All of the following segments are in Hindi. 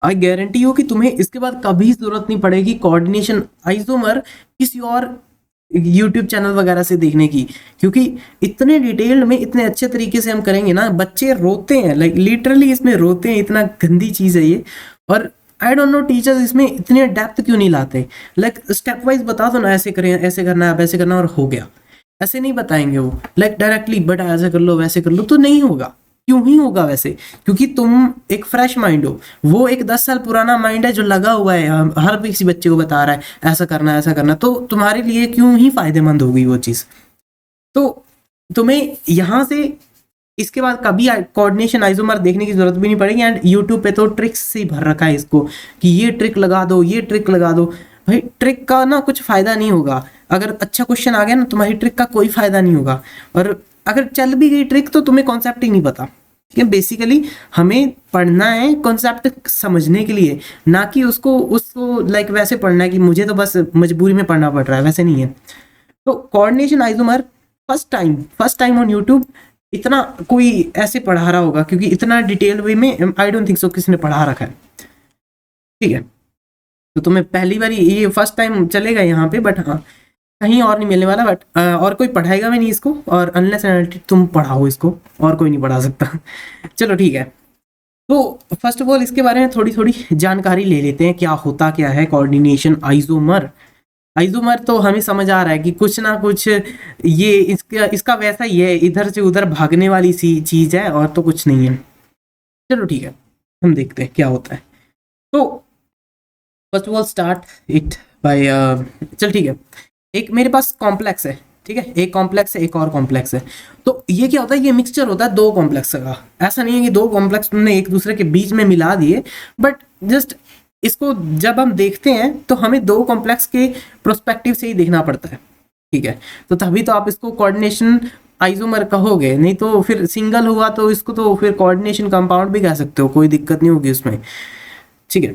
आई गारंटी यू कि तुम्हें इसके बाद कभी जरूरत नहीं पड़ेगी कोऑर्डिनेशन आइसोमर किसी और यूट्यूब चैनल वगैरह से देखने की, क्योंकि इतने डिटेल में इतने अच्छे तरीके से हम करेंगे ना, बच्चे रोते हैं, लाइक लिटरली इसमें रोते हैं, इतना गंदी चीज़ है ये। और आई डोंट नो टीचर्स इसमें इतने डेप्थ क्यों नहीं लाते, लाइक स्टेप वाइज बता दो ना, ऐसे करें, ऐसे करना है, वैसे करना और हो गया, ऐसे नहीं बताएंगे वो, लाइक डायरेक्टली बेटा ऐसे कर लो वैसे कर लो, तो नहीं होगा। क्यों ही होगा वैसे, क्योंकि तुम एक फ्रेश माइंड हो, वो एक 10 साल पुराना माइंड है जो लगा हुआ है, हर किसी बच्चे को बता रहा है ऐसा करना ऐसा करना, तो तुम्हारे लिए क्यों ही फायदेमंद होगी वो चीज़। तो तुम्हें यहाँ से इसके बाद कभी कोऑर्डिनेशन आइसोमर देखने की जरूरत भी नहीं पड़ेगी। एंड यूट्यूब पे तो ट्रिक्स से ही भर रखा है इसको, कि ये ट्रिक लगा दो, ये ट्रिक लगा दो। भाई ट्रिक का ना कुछ फायदा नहीं होगा, अगर अच्छा क्वेश्चन आ गया ना, तुम्हारी ट्रिक का कोई फायदा नहीं होगा। और अगर चल भी गई ट्रिक तो तुम्हें कॉन्सेप्ट ही नहीं पता। ठीक है, बेसिकली हमें पढ़ना है कॉन्सेप्ट समझने के लिए, ना कि उसको उसको लाइक वैसे पढ़ना है कि मुझे तो बस मजबूरी में पढ़ना पड़ रहा है, वैसे नहीं है। तो coordination isomer first time on YouTube इतना कोई ऐसे पढ़ा रहा होगा, क्योंकि इतना डिटेल वे में आई डोंट थिंक सो किसी ने पढ़ा रखा है। ठीक है, तो तुम्हें पहली बार ये फर्स्ट टाइम चलेगा यहाँ पे, बट हाँ कहीं और नहीं मिलने वाला, बट और कोई पढ़ाएगा भी नहीं इसको, और अनलेस एंड तुम पढ़ाओ इसको, और कोई नहीं पढ़ा सकता। चलो ठीक है, तो फर्स्ट ऑफ ऑल इसके बारे में थोड़ी थोड़ी जानकारी ले लेते हैं, क्या होता क्या है कोऑर्डिनेशन आइसोमर। आइसोमर तो हमें समझ आ रहा है कि कुछ ना कुछ ये इसका इसका वैसा ही है, इधर से उधर भागने वाली सी चीज है, और तो कुछ नहीं है। चलो ठीक है, हम देखते हैं क्या होता है। तो first of all start it by, चल ठीक है, एक मेरे पास कॉम्प्लेक्स है, ठीक है, एक कॉम्प्लेक्स है, एक और कॉम्प्लेक्स है। तो ये क्या होता है, ये मिक्सचर होता है दो कॉम्प्लेक्स का। ऐसा नहीं है कि दो कॉम्प्लेक्स तुमने एक दूसरे के बीच में मिला दिए, बट जस्ट इसको जब हम देखते हैं तो हमें दो कॉम्प्लेक्स के प्रोस्पेक्टिव से ही देखना पड़ता है। ठीक है, तो तभी तो आप इसको कोऑर्डिनेशन आइसोमर कहोगे, नहीं तो फिर सिंगल हुआ तो इसको तो फिर कोऑर्डिनेशन कंपाउंड भी कह सकते हो, कोई दिक्कत नहीं होगी उसमें। ठीक है,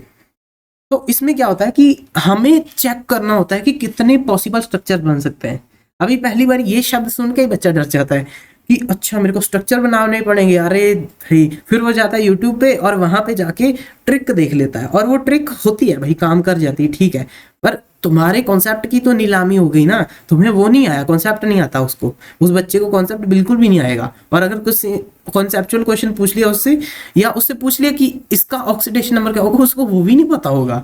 तो इसमें क्या होता है कि हमें चेक करना होता है कि कितने पॉसिबल स्ट्रक्चर बन सकते हैं। अभी पहली बार ये शब्द सुन के ही बच्चा डर जाता है कि अच्छा मेरे को स्ट्रक्चर बनाने पड़ेंगे, अरे भाई, फिर वो जाता है यूट्यूब पे और वहां पे जाके ट्रिक देख लेता है, और वो ट्रिक होती है भाई, काम कर जाती है, ठीक है, पर तुम्हारे कॉन्सेप्ट की तो नीलामी हो गई ना, तुम्हें वो नहीं आया, कॉन्सेप्ट नहीं आता उसको, उस बच्चे को कॉन्सेप्ट बिल्कुल भी नहीं आएगा। और अगर कुछ कॉन्सेप्चुअल क्वेश्चन पूछ लिया उससे, या उससे पूछ लिया कि इसका ऑक्सीडेशन नंबर क्या होगा, उसको वो भी नहीं पता होगा।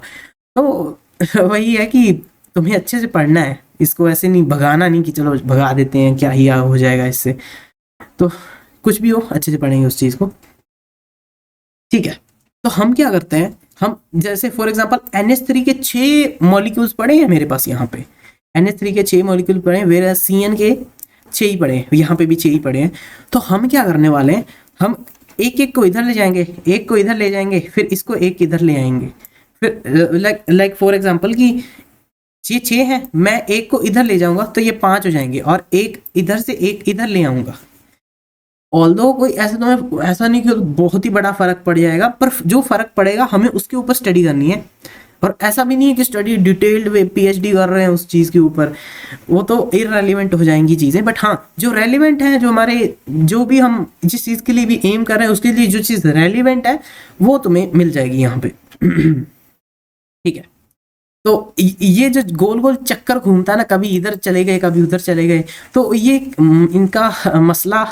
तो वही है कि तुम्हें अच्छे से पढ़ना है इसको, ऐसे नहीं भगाना, नहीं कि चलो भगा देते हैं, क्या ही हो जाएगा इससे। तो कुछ भी हो, अच्छे से पढ़ेंगे उस चीज़ को। ठीक है, तो हम क्या करते हैं, हम जैसे फॉर एग्जांपल NH3 के 6 मॉलिक्यूल्स पड़े हैं मेरे पास यहाँ पे, NH3 के 6 मॉलिक्यूल पड़े हैं, वेर CN के 6 ही पड़े हैं, यहाँ पे भी 6 ही पड़े हैं। तो हम क्या करने वाले हैं, हम एक एक को इधर ले जाएंगे, एक को इधर ले जाएंगे, फिर इसको एक इधर ले आएंगे, फिर लाइक फॉर एग्जांपल कि ये 6 है, मैं एक को इधर ले जाऊंगा तो ये 5 हो जाएंगे, और एक इधर से एक इधर ले आऊंगा। ऑल्दो कोई ऐसा तो मैं ऐसा नहीं कि बहुत ही बड़ा फर्क पड़ जाएगा, पर जो फर्क पड़ेगा हमें उसके ऊपर स्टडी करनी है। और ऐसा भी नहीं है कि स्टडी डिटेल्ड वे PhD कर रहे हैं उस चीज़ के ऊपर, वो तो इररेलेवेंट हो जाएंगी चीज़ें। बट हाँ, जो रेलिवेंट है, जो हमारे जो भी हम जिस चीज़ के लिए भी एम कर रहे हैं उसके लिए जो चीज़ रेलिवेंट है वो तुम्हें मिल जाएगी यहाँ पे। ठीक है, तो ये जो गोल गोल चक्कर घूमता है ना, कभी इधर चले गए कभी उधर चले गए, तो ये इनका मसला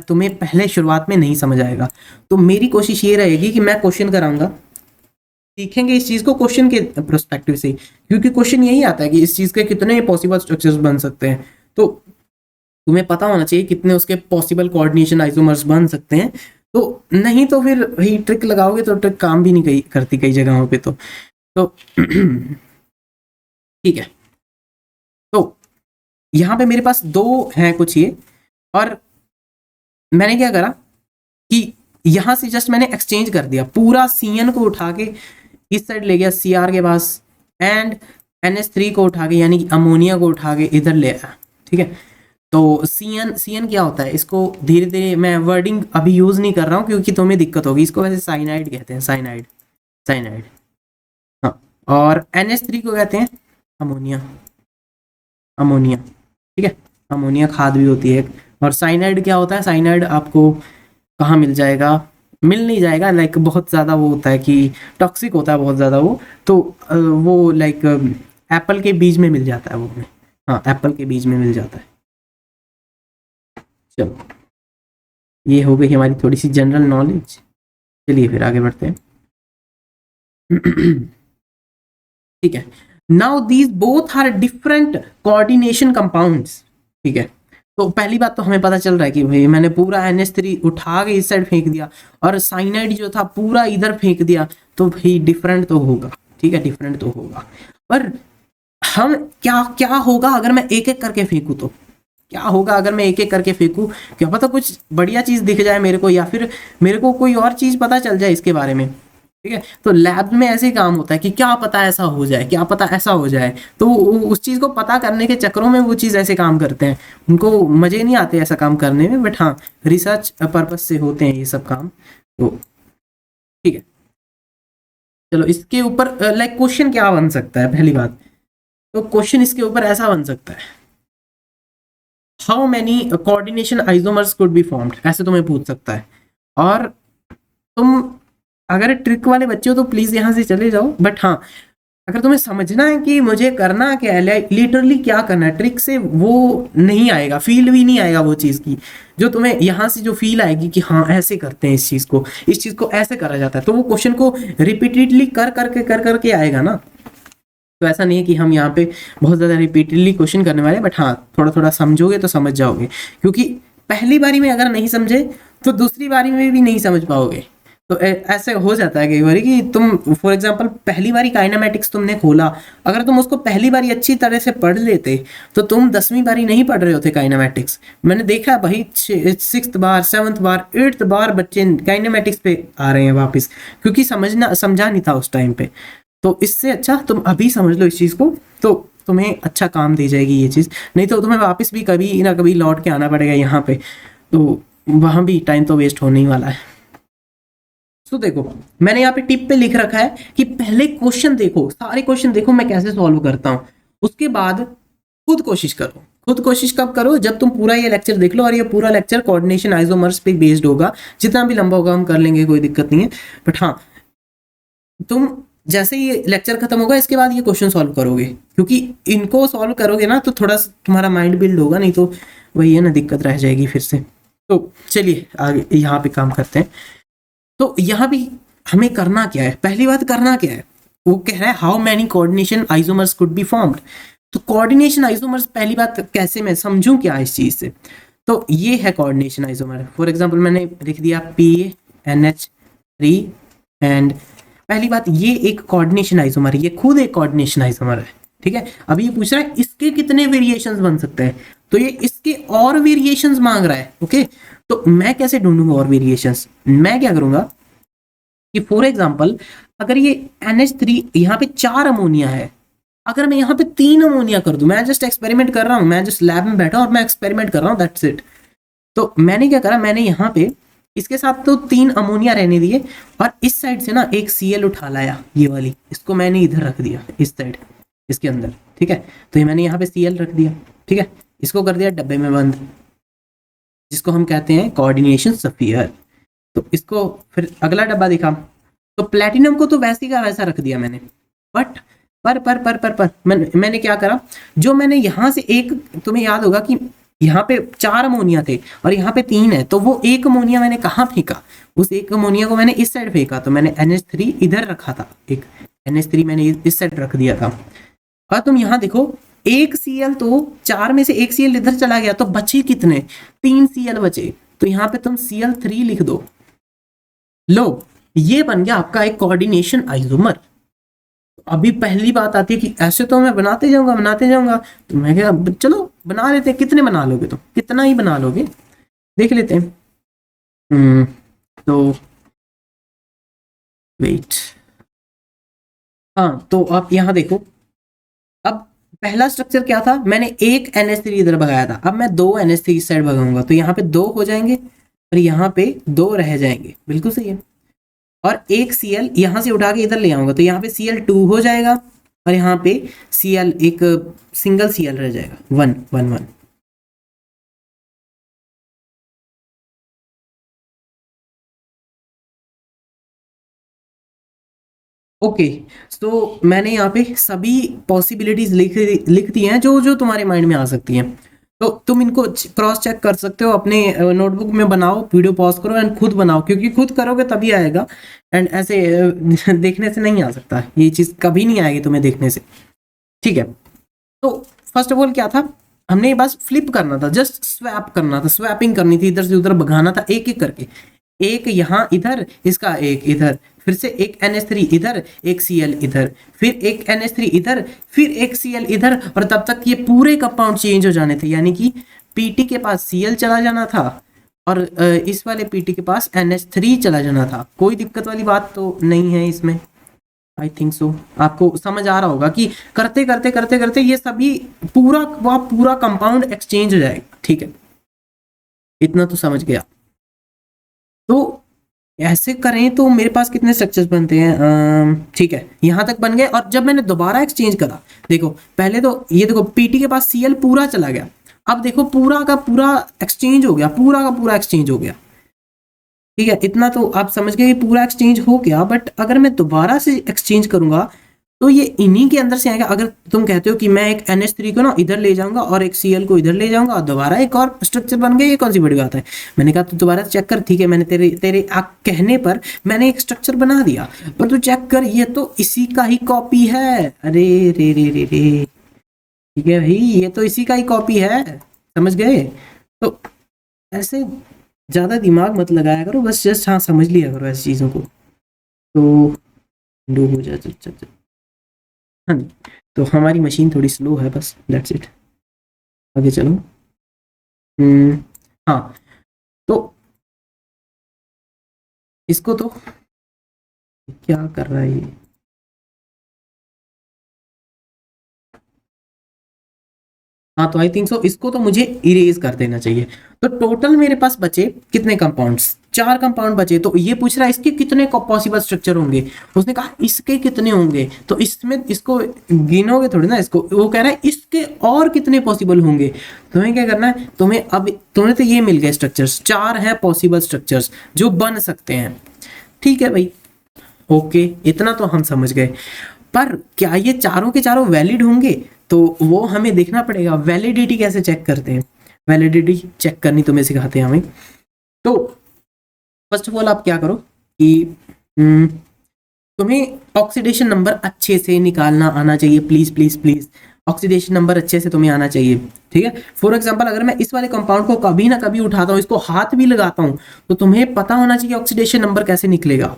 तुम्हें पहले शुरुआत में नहीं समझ आएगा। तो मेरी कोशिश ये रहेगी कि मैं क्वेश्चन कराऊंगा, सीखेंगे इस चीज़ को क्वेश्चन के प्रोस्पेक्टिव से, क्योंकि क्वेश्चन यही आता है कि इस चीज़ के कितने पॉसिबल स्ट्रक्चर्स बन सकते हैं। तो तुम्हें पता होना चाहिए कितने उसके पॉसिबल कोऑर्डिनेशन आइसोमर्स बन सकते हैं। तो नहीं तो फिर वही ट्रिक लगाओगे तो ट्रिक काम भी नहीं करती कई जगहों पे। तो ठीक है, तो यहाँ पे मेरे पास दो हैं कुछ ये, और मैंने क्या करा कि यहाँ से जस्ट मैंने एक्सचेंज कर दिया, पूरा CN को उठा के इस साइड ले गया Cr के पास, एंड NH3 को उठा के यानी कि अमोनिया को उठा के इधर ले आया। ठीक है, तो CN क्या होता है, इसको धीरे धीरे मैं वर्डिंग अभी यूज़ नहीं कर रहा हूँ क्योंकि तुम्हें दिक्कत होगी, इसको वैसे साइनाइड कहते हैं, साइनाइड। हाँ, और NH3 को कहते हैं अमोनिया। ठीक है, अमोनिया खाद भी होती है। और साइनाइड क्या होता है, साइनाइड आपको कहाँ मिल जाएगा, मिल नहीं जाएगा, लाइक बहुत ज़्यादा वो होता है कि टॉक्सिक होता है बहुत ज़्यादा वो, तो वो लाइक एप्पल के बीज में मिल जाता है वो हमें। हाँ, एप्पल के बीज में मिल जाता है। चलो, ये हो गई हमारी थोड़ी सी जनरल नॉलेज। चलिए फिर आगे बढ़ते हैं। ठीक है, now these both are different coordination compounds. ठीक है, तो पहली बात तो हमें पता चल रहा है कि भाई मैंने पूरा NH3 उठा के इस साइड फेंक दिया और साइनाइड जो था पूरा इधर फेंक दिया, तो भाई डिफरेंट तो होगा। ठीक है, डिफरेंट तो होगा। पर हम क्या क्या होगा अगर मैं एक एक करके फेंकूं, तो क्या होगा अगर मैं एक एक करके फेंकूं? क्या पता कुछ बढ़िया चीज दिख जाए मेरे को, या फिर मेरे को कोई और चीज पता चल जाए इसके बारे में। ठीक है, तो लैब में ऐसे ही काम होता है कि क्या पता ऐसा हो जाए, क्या पता ऐसा हो जाए, तो उस चीज को पता करने के चक्करों में वो चीज ऐसे काम करते हैं। उनको मजे नहीं आते ऐसा काम करने में, बट हाँ, रिसर्च पर्पज से होते हैं ये सब काम। तो ठीक है, चलो इसके ऊपर लाइक क्वेश्चन क्या बन सकता है? पहली बात तो क्वेश्चन इसके ऊपर ऐसा बन सकता है, how many coordination isomers could be formed, ऐसे तुम्हें पूछ सकता है। और तुम अगर ट्रिक वाले बच्चे हो तो प्लीज यहाँ से चले जाओ, बट हाँ, अगर तुम्हें समझना है कि मुझे करना क्या है, लिटरली क्या करना है, ट्रिक से वो नहीं आएगा, फील भी नहीं आएगा वो चीज़ की। जो तुम्हें यहाँ से जो फील आएगी कि हाँ ऐसे करते हैं इस चीज़ को, इस चीज़ को ऐसे करा जाता है, तो वो क्वेश्चन को रिपीटेडली कर करके आएगा ना। तो ऐसा नहीं है कि हम यहाँ पे बहुत ज़्यादा रिपीटेडली क्वेश्चन करने वाले हैं, बट हाँ थोड़ा थोड़ा समझोगे तो समझ जाओगे, क्योंकि पहली बारी में अगर नहीं समझे तो दूसरी बारी में भी नहीं समझ पाओगे। तो ऐसे हो जाता है कई बार कि तुम फॉर एग्जांपल पहली बारी काइनेमेटिक्स तुमने खोला, अगर तुम उसको पहली बारी अच्छी तरह से पढ़ लेते तो तुम 10वीं बारी नहीं पढ़ रहे होते काइनेमेटिक्स। मैंने देखा है भाई 6th बार 7th बार 8th बार बच्चे काइनेमेटिक्स पे आ रहे हैं वापस, क्योंकि समझा नहीं था उस टाइम पे। तो इससे अच्छा तुम अभी समझ लो इस चीज़ को, तो तुम्हें अच्छा काम दे जाएगी ये चीज़। नहीं तो तुम्हें वापस भी कभी ना कभी लौट के आना पड़ेगा यहाँ पे, तो वहाँ भी टाइम तो वेस्ट होने ही वाला है। तो देखो, मैंने यहाँ पे टिप पे लिख रखा है कि पहले क्वेश्चन देखो, सारे क्वेश्चन देखो मैं कैसे सॉल्व करता हूँ, उसके बाद खुद कोशिश करो। खुद कोशिश कब करो? जब तुम पूरा ये लेक्चर देख लो, और ये पूरा लेक्चर कोऑर्डिनेशन आइसोमर्स पे बेस्ड होगा। जितना भी लंबा होगा हम कर लेंगे, कोई दिक्कत नहीं है। बट हाँ, तुम जैसे ये लेक्चर खत्म होगा इसके बाद ये क्वेश्चन सॉल्व करोगे, क्योंकि इनको सॉल्व करोगे ना तो थोड़ा तुम्हारा माइंड बिल्ड होगा, नहीं तो वही है ना, दिक्कत रह जाएगी फिर से। तो चलिए आगे यहाँ पे काम करते हैं। तो यहाँ भी हमें करना क्या है? पहली बात करना क्या है, वो कह रहा है how many coordination isomers could be formed. तो कोऑर्डिनेशन आइसोमर्स, पहली बात कैसे मैं समझूं क्या इस चीज से? तो ये है कोऑर्डिनेशन आइसोमर। फॉर एग्जांपल मैंने लिख दिया PNH3 एंड पहली बात ये एक कोऑर्डिनेशन आइसोमर है, ये खुद एक कोऑर्डिनेशन आइसोमर है। ठीक है, अभी ये पूछ रहा है इसके कितने वेरिएशंस बन सकते हैं, तो ये इसके और वेरिएशंस मांग रहा है। ओके, तो मैं कैसे ढूंढूंगा और वेरिएशंस? मैं क्या करूंगा कि फॉर एग्जांपल अगर ये NH3 यहाँ पे 4 अमोनिया है, अगर मैं यहाँ पे 3 अमोनिया कर दूं, मैं जस्ट एक्सपेरिमेंट कर रहा हूँ, मैं जस्ट लैब में बैठा और मैं एक्सपेरिमेंट कर रहा हूँ, दैट्स इट। तो मैंने क्या करा, मैंने यहाँ पे इसके साथ तो 3 अमोनिया रहने दिए, और इस साइड से ना एक Cl उठा लाया, ये वाली, इसको मैंने इधर रख दिया इस साइड, इसके अंदर। ठीक है, तो ये मैंने यहाँ पे Cl रख दिया। ठीक है, इसको कर दिया डब्बे में बंद, जिसको हम कहते हैं कोऑर्डिनेशन स्फीयर। तो इसको फिर अगला डब्बा दिखा, तो प्लेटिनम को तो वैसे का वैसा रख दिया मैंने, बट पर मैंने क्या करा, जो मैंने यहाँ से एक, तुम्हें याद होगा कि यहाँ पे 4 अमोनिया थे और यहाँ पे 3 है, तो वो एक अमोनिया मैंने कहाँ फेंका? उस एक अमोनिया को मैंने इस साइड फेंका, तो मैंने NH3 इधर रखा था, एक NH3 मैंने इस साइड रख दिया था। और तुम यहाँ देखो, एक Cl तो 4 में से एक Cl इधर चला गया, तो बचे कितने? 3 Cl बचे, तो यहाँ पे तुम Cl3 लिख दो। लो, ये बन गया आपका एक कोऑर्डिनेशन आइसोमर। अभी पहली बात आती है कि ऐसे तो मैं बनाते जाऊंगा, तो मैं क्या, चलो बना लेते हैं। कितने बना लोगे? तो कितना ही बना लोगे, देख लेते हैं। तो वेट, हाँ, तो आप यहाँ देखो, अब पहला स्ट्रक्चर क्या था, मैंने एक NH3 इधर भगाया था, अब मैं 2 NH3 इस साइड भगाऊंगा, तो यहाँ पे 2 हो जाएंगे और यहाँ पे 2 रह जाएंगे, बिल्कुल सही है। और एक Cl यहाँ से उठा के इधर ले आऊंगा, तो यहाँ पे Cl2 हो जाएगा, और यहाँ पे Cl एक सिंगल Cl रह जाएगा, 1 1 1। ओके, तो मैंने यहाँ पे सभी पॉसिबिलिटीज लिख दी हैं जो जो तुम्हारे माइंड में आ सकती हैं। तो तुम इनको क्रॉस चेक कर सकते हो, अपने नोटबुक में बनाओ, वीडियो पॉज करो एंड खुद बनाओ, क्योंकि खुद करोगे तभी आएगा। एंड ऐसे देखने से नहीं आ सकता, ये चीज़ कभी नहीं आएगी तुम्हें देखने से। ठीक है, तो फर्स्ट ऑफ ऑल क्या था, हमने बस फ्लिप करना था, जस्ट स्वैप करना था, स्वैपिंग करनी थी, इधर से उधर भगाना था एक एक करके। एक यहाँ इधर, इसका एक इधर, फिर से एक NH3 इधर, एक Cl इधर, फिर एक NH3 इधर, फिर एक Cl इधर, और तब तक ये पूरे कंपाउंड चेंज हो जाने थे। यानी कि Pt के पास Cl चला जाना था और इस वाले Pt के पास NH3 चला जाना था। कोई दिक्कत वाली बात तो नहीं है इसमें, आई थिंक सो। आपको समझ आ रहा होगा कि करते करते करते करते ये सभी पूरा कंपाउंड एक्सचेंज हो जाएगा। ठीक है, इतना तो समझ गया। तो ऐसे करें तो मेरे पास कितने स्ट्रक्चर्स बनते हैं, ठीक है, यहाँ तक बन गए। और जब मैंने दोबारा एक्सचेंज करा, देखो पहले तो ये देखो Pt के पास Cl पूरा चला गया, अब देखो पूरा का पूरा एक्सचेंज हो गया, पूरा का पूरा एक्सचेंज हो गया। ठीक है, इतना तो आप समझ गए कि पूरा एक्सचेंज हो गया। बट अगर मैं दोबारा से एक्सचेंज करूंगा तो ये इन्हीं के अंदर से आएगा। अगर तुम कहते हो कि मैं एक NH3 को ना इधर ले जाऊंगा और एक Cl को इधर ले जाऊंगा और दोबारा एक और स्ट्रक्चर बन गया, ये कौन सी बड़ी बात है। मैंने कहा तो दोबारा चेक कर, ठीक है, मैंने तेरे तेरे कहने पर मैंने एक स्ट्रक्चर बना दिया, पर तू चेक कर, ये तो इसी का ही कॉपी है। अरे रे रे रे रे, ठीक है भाई, ये तो इसी का ही कॉपी है, समझ गए। तो ऐसे ज़्यादा दिमाग मत लगाया करो, बस जस्ट हाँ समझ लिया करो ऐसी चीज़ों को। तो डू हो जाए, चल। हाँ जी, तो हमारी मशीन थोड़ी स्लो है, बस दैट्स इट। आगे चलो। हाँ, तो इसको तो क्या कर रहा है ये, हाँ तो आई थिंक सो इसको तो मुझे इरेज कर देना चाहिए। तो टोटल मेरे पास बचे कितने कंपाउंड्स, 4 कंपाउंड बचे। तो ये पूछ रहा है इसके कितने पॉसिबल स्ट्रक्चर होंगे, उसने कहा इसके कितने होंगे, तो इसमें इसको गिनोगे थोड़ी ना इसको, वो कह रहा है इसके और कितने पॉसिबल होंगे। तुम्हें क्या करना है, तुम्हें तो ये मिल गए स्ट्रक्चर्स, 4 है पॉसिबल स्ट्रक्चर्स जो बन सकते हैं। ठीक है भाई, ओके, इतना तो हम समझ गए। पर क्या ये चारों के चारों वैलिड होंगे, तो वो हमें देखना पड़ेगा। वैलिडिटी कैसे चेक करते हैं, वैलिडिटी चेक करनी तुम्हें सिखाते हैं हमें। तो फर्स्ट ऑफ ऑल आप क्या करो कि तुम्हें ऑक्सीडेशन नंबर अच्छे से निकालना आना चाहिए, please please please, oxidation number अच्छे से तुम्हें आना चाहिए। ठीक है, फॉर एग्जांपल अगर मैं इस वाले कंपाउंड को कभी ना कभी उठाता हूँ, इसको हाथ भी लगाता हूँ, तो तुम्हें पता होना चाहिए ऑक्सीडेशन नंबर कैसे निकलेगा।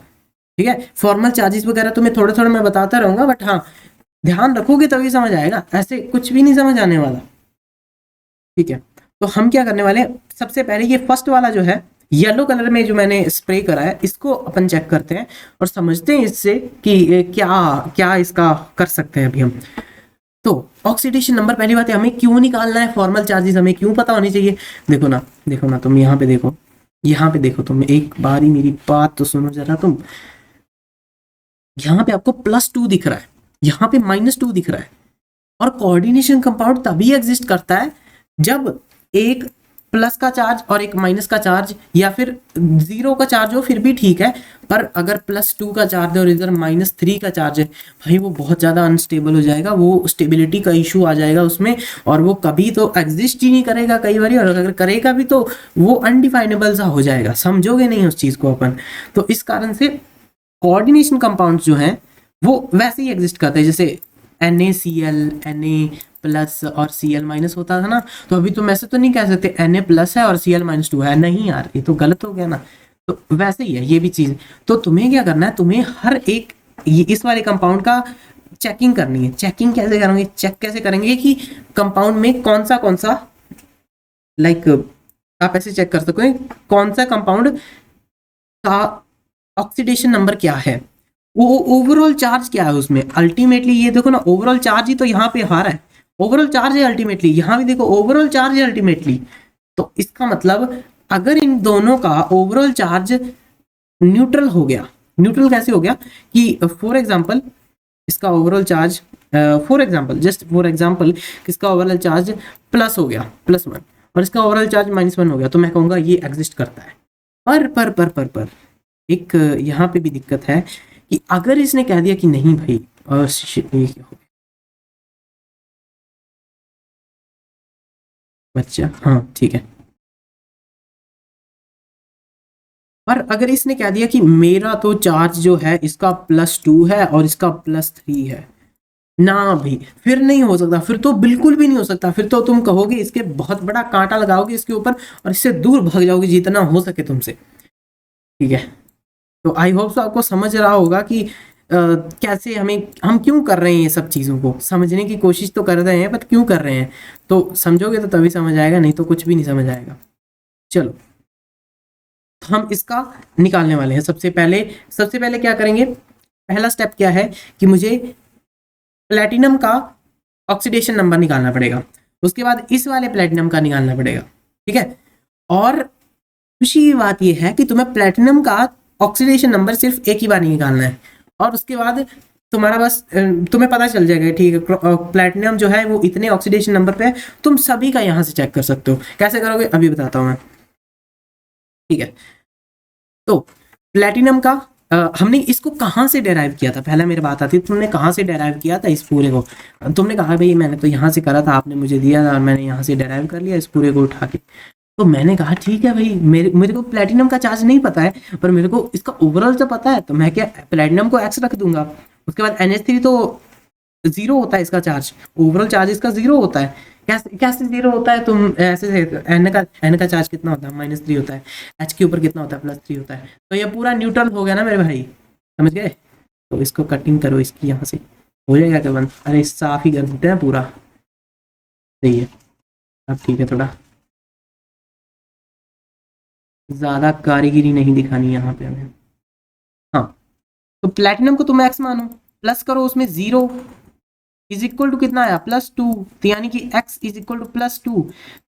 ठीक है, फॉर्मल चार्जेस वगैरह तुम्हें थोड़े थोड़े मैं बताता रहूंगा, बट हाँ ध्यान रखोगे तभी समझ आएगा, ऐसे कुछ भी नहीं समझ आने वाला। ठीक है, तो हम क्या करने वाले हैं, सबसे पहले ये फर्स्ट वाला जो है येलो कलर में जो मैंने स्प्रे करा है, इसको अपन चेक करते हैं और समझते हैं इससे कि क्या क्या इसका कर सकते हैं अभी हम। तो ऑक्सीडेशन नंबर, पहली बात है हमें क्यों निकालना है, फॉर्मल चार्जेस हमें क्यों पता होनी चाहिए। देखो ना तुम यहाँ पे देखो, यहाँ पे देखो, तुम एक बार ही मेरी बात तो सुनो जरा। तुम यहाँ पे आपको +2 दिख रहा है, यहाँ पे -2 दिख रहा है। और कोऑर्डिनेशन कंपाउंड तभी एग्जिस्ट करता है जब एक प्लस का चार्ज और एक माइनस का चार्ज, या फिर 0 का चार्ज हो फिर भी ठीक है, पर अगर +2 का चार्ज है और इधर -3 का चार्ज है, भाई वो बहुत ज़्यादा अनस्टेबल हो जाएगा, वो स्टेबिलिटी का इशू आ जाएगा उसमें, और वो कभी तो एग्जिस्ट ही नहीं करेगा कई बार, और अगर करेगा भी तो वो अनडिफाइनेबल सा हो जाएगा, समझोगे नहीं उस चीज़ को अपन। तो इस कारण से कोऑर्डिनेशन कंपाउंड्स जो हैं वो वैसे ही एग्जिस्ट करते हैं, जैसे NaCl, Na+ और Cl- होता था ना, तो अभी तुम ऐसे तो नहीं कह सकते Na+ है और Cl-2 है, नहीं यार, ये तो गलत हो गया ना। तो वैसे ही है ये भी चीज़। तो तुम्हें क्या करना है, तुम्हें हर एक इस वाले कंपाउंड का चेकिंग करनी है। चेकिंग कैसे करेंगे, चेक कैसे करेंगे कि कंपाउंड में कौन सा लाइक आप ऐसे चेक कर सकते हो कौन सा कंपाउंड का ऑक्सीडेशन नंबर क्या है, वो ओवरऑल चार्ज क्या है उसमें। अल्टीमेटली ये देखो ना, ओवरऑल चार्ज ही तो यहाँ पे हारा है, ओवरऑल चार्ज है अल्टीमेटली, यहाँ भी देखो ओवरऑल चार्ज है अल्टीमेटली। तो इसका मतलब अगर इन दोनों का ओवरऑल चार्ज न्यूट्रल हो गया, न्यूट्रल कैसे हो गया कि फॉर एग्जांपल इसका ओवरऑल चार्ज, फॉर एग्जांपल इसका ओवरऑल चार्ज प्लस हो गया, +1, और इसका ओवरऑल चार्ज -1 हो गया, तो मैं कहूँगा ये एग्जिस्ट करता है। पर एक यहाँ पे भी दिक्कत है कि अगर इसने कह दिया कि नहीं भाई shit, ये क्या हो गया बच्चा, हाँ ठीक है, पर अगर इसने कह दिया कि मेरा तो चार्ज जो है इसका +2 है और इसका +3 है ना भाई, फिर नहीं हो सकता, फिर तो बिल्कुल भी नहीं हो सकता, फिर तो तुम कहोगे इसके बहुत बड़ा कांटा लगाओगे इसके ऊपर और इससे दूर भाग जाओगे जितना हो सके तुमसे। ठीक है, तो आई होप सो आपको समझ रहा होगा कि कैसे हम क्यों कर रहे हैं ये सब चीज़ों को, समझने की कोशिश तो कर रहे हैं बट क्यों कर रहे हैं, तो समझोगे तो तभी समझ आएगा, नहीं तो कुछ भी नहीं समझ आएगा। चलो, तो हम इसका निकालने वाले हैं। सबसे पहले क्या करेंगे, पहला स्टेप क्या है कि मुझे प्लेटिनम का ऑक्सीडेशन नंबर निकालना पड़ेगा, उसके बाद इस वाले प्लेटिनम का निकालना पड़ेगा। ठीक है, और खुशी की बात यह है कि तुम्हें प्लेटिनम का ऑक्सीडेशन नंबर सिर्फ एक ही बार नहीं निकालना है, और उसके बाद तुम्हारा बस तुम्हें पता चल जाएगा ठीक है प्लेटिनम जो है वो इतने ऑक्सीडेशन नंबर पे है। तुम सभी का यहाँ से चेक कर सकते हो, कैसे करोगे अभी बताता हूँ मैं। ठीक है, तो प्लेटिनम का हमने इसको कहाँ से डेराइव किया था, पहला मेरी बात आती है, तुमने कहाँ से डेराइव किया था इस पूरे को। तुमने कहा भाई मैंने तो यहाँ से करा था, आपने मुझे दिया था और मैंने यहाँ से डेराइव कर लिया इस पूरे को उठा के। तो मैंने कहा ठीक है भाई, मेरे को प्लेटिनम का चार्ज नहीं पता है पर मेरे को इसका ओवरऑल तो पता है, तो मैं क्या प्लेटिनम को एक्स रख दूंगा। उसके बाद NH3 तो 0 होता है इसका चार्ज, ओवरऑल चार्ज इसका 0 होता है। कैसे कैसे 0 होता है, तुम ऐसे एन का चार्ज कितना होता है, -3 होता है, H के ऊपर कितना होता है, +3 होता है, तो ये पूरा न्यूट्रल हो गया ना मेरे भाई, समझ गए। तो इसको कटिंग करो इसकी, यहाँ से हो जाएगा क्या बंद, अरे साफ ही कर देते हैं पूरा, सही है। अब ठीक है, थोड़ा ज़्यादा कारीगिरी नहीं दिखानी यहाँ पे हमें। हाँ, तो प्लेटिनम को तुम एक्स मानो, प्लस करो उसमें 0 इज इक्वल टू कितना आया, +2, तो यानी कि x इज इक्वल टू +2।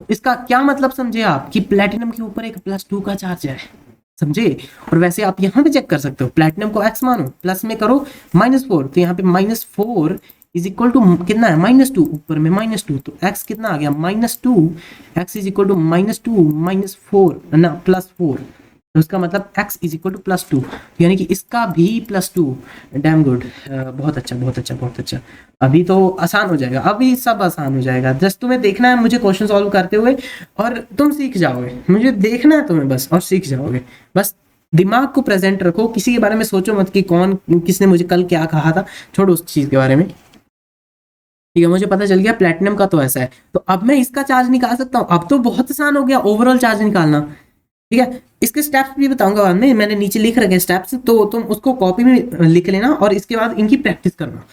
इसका क्या मतलब समझे आप कि प्लेटिनम के ऊपर एक +2 का चार्ज है, समझे। और वैसे आप यहाँ पे चेक कर सकते हो, प्लेटिनम को x मानो, प्लस में करो -4, तो यहाँ पे -4 इज इक्वल टू कितना है, -2, ऊपर में -2, तो x कितना आ गया, -2, x इज इक्वल टू -2 -4 ना +4, तो इसका मतलब x इज इक्वल टू +2, यानी कि इसका भी +2। डैम गुड, बहुत अच्छा बहुत अच्छा बहुत अच्छा। अभी तो आसान हो जाएगा, अभी सब आसान हो जाएगा, जस्ट तुम्हें देखना है मुझे क्वेश्चन सॉल्व करते हुए और तुम सीख जाओगे, मुझे देखना है तुम्हें बस और सीख जाओगे। बस दिमाग को प्रेजेंट रखो, किसी के बारे में सोचो मत कि कौन किसने मुझे कल क्या कहा था, छोड़ो उस चीज़ के बारे में। ठीक है, मुझे पता चल गया प्लेटिनम का तो ऐसा है, तो अब मैं इसका चार्ज निकाल सकता हूँ, अब तो बहुत आसान हो गया ओवरऑल चार्ज निकालना। ठीक है, इसके स्टेप्स भी बताऊंगा बाद में, मैंने नीचे लिख रखे स्टेप्स, तो तुम उसको कॉपी में लिख लेना और इसके बाद इनकी प्रैक्टिस करना।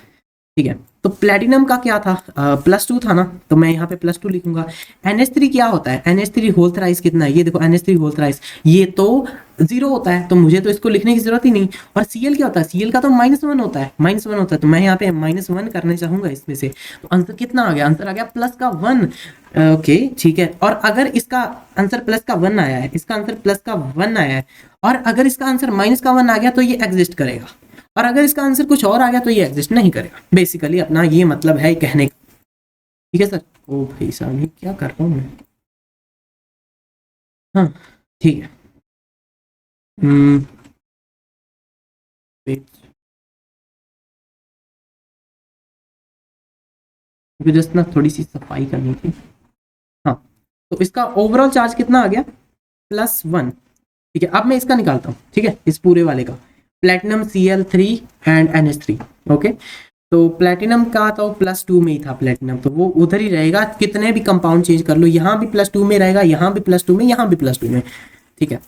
ठीक है, तो प्लेटिनम का क्या था, +2 था ना, तो मैं यहाँ पे +2 लिखूंगा। NH3 क्या होता है, NH3 होल थ्राइस कितना है, ये देखो NH3 होल थ्राइस, ये तो 0 होता है, तो मुझे तो इसको लिखने की जरूरत ही नहीं। और Cl क्या होता है, Cl का तो -1 होता है, -1 होता है, तो मैं यहाँ पे -1 करने चाहूंगा इसमें से, तो आंसर कितना आ गया, आंसर आ गया +1। ओके ठीक है, और अगर इसका आंसर +1 आया है, इसका आंसर +1 आया है, और अगर इसका आंसर -1 आ गया तो ये एग्जिस्ट करेगा, और अगर इसका आंसर कुछ और आ गया तो ये एग्जिस्ट नहीं करेगा। बेसिकली अपना ये मतलब है कहने का। ठीक है सर, ओ भाई साहब ये क्या कर रहा हूँ मैं। हाँ ठीक है, जस्ट ना थोड़ी सी सफाई करनी थी। हाँ, तो इसका ओवरऑल चार्ज कितना आ गया, +1। ठीक है, अब मैं इसका निकालता हूँ, ठीक है, इस पूरे वाले का, platinum Cl3 and NH3। Okay, तो प्लेटिनम का तो +2 में ही था प्लेटिनम, तो वो उधर ही रहेगा, कितने भी कंपाउंड चेंज कर लो, यहाँ भी +2 में रहेगा, यहाँ भी +2 में, यहाँ भी +2 में। ठीक है,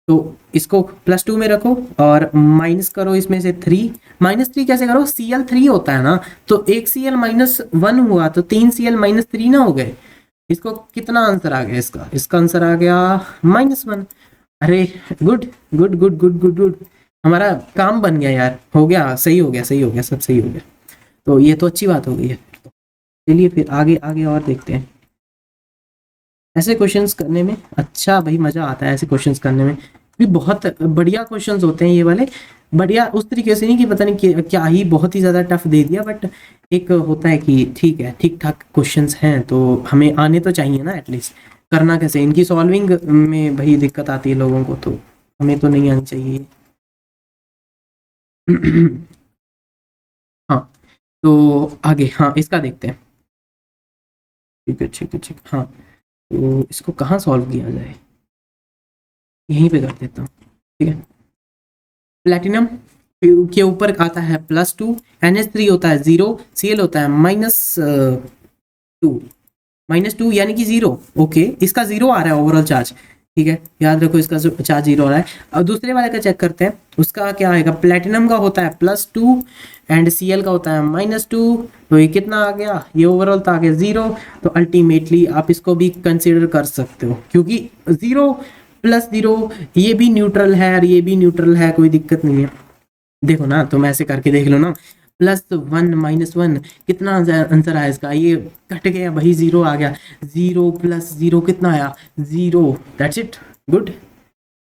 तो इसको +2 में रखो और माइनस करो इसमें से 3, -3 कैसे करो, Cl3 होता है ना, तो एक Cl -1 हुआ तो 3 Cl -3 ना हो गए। इसको कितना आंसर आ गया, इसका आंसर आ गया -1। अरे good good good good good good, हमारा काम बन गया यार, हो गया, सही हो गया सही हो गया, सब सही हो गया, तो ये तो अच्छी बात हो गई है। चलिए फिर आगे आगे और देखते हैं। ऐसे क्वेश्चंस करने में अच्छा भाई मज़ा आता है, ऐसे क्वेश्चंस करने में भी बहुत बढ़िया क्वेश्चंस होते हैं ये वाले। बढ़िया उस तरीके से नहीं कि पता नहीं क्या ही बहुत ही ज़्यादा टफ दे दिया, बट एक होता है कि ठीक है ठीक ठाक क्वेश्चंस हैं तो हमें आने तो चाहिए ना एटलीस्ट। करना कैसे, इनकी सॉल्विंग में भाई दिक्कत आती है लोगों को, तो हमें तो नहीं आनी चाहिए। हाँ, तो आगे, हाँ इसका देखते हैं। ठीक है, ठीक है, ठीक है। हाँ, तो इसको कहाँ सॉल्व किया जाए, यहीं पे कर देता हूँ। ठीक है, प्लेटिनम के ऊपर आता है +2, NH3 होता है 0, Cl होता है -2, -2 यानी कि 0। ओके, इसका 0 आ रहा है ओवरऑल चार्ज। ठीक है, याद रखो इसका चार्ज 0 आ रहा है। अब दूसरे वाले का चेक करते हैं, उसका क्या आएगा। प्लेटिनम का होता है +2 एंड Cl का होता है -2। तो ये कितना आ गया, ये ओवरऑल तो आ गया 0। तो अल्टीमेटली आप इसको भी कंसिडर कर सकते हो, क्योंकि 0 + 0 ये भी न्यूट्रल है और ये भी न्यूट्रल है, कोई दिक्कत नहीं है। देखो ना, तुम ऐसे करके देख लो ना, +1 -1 कितना आंसर आया इसका, ये कट गया भाई, 0 आ गया। 0 + 0 कितना आया, 0। That's it, good.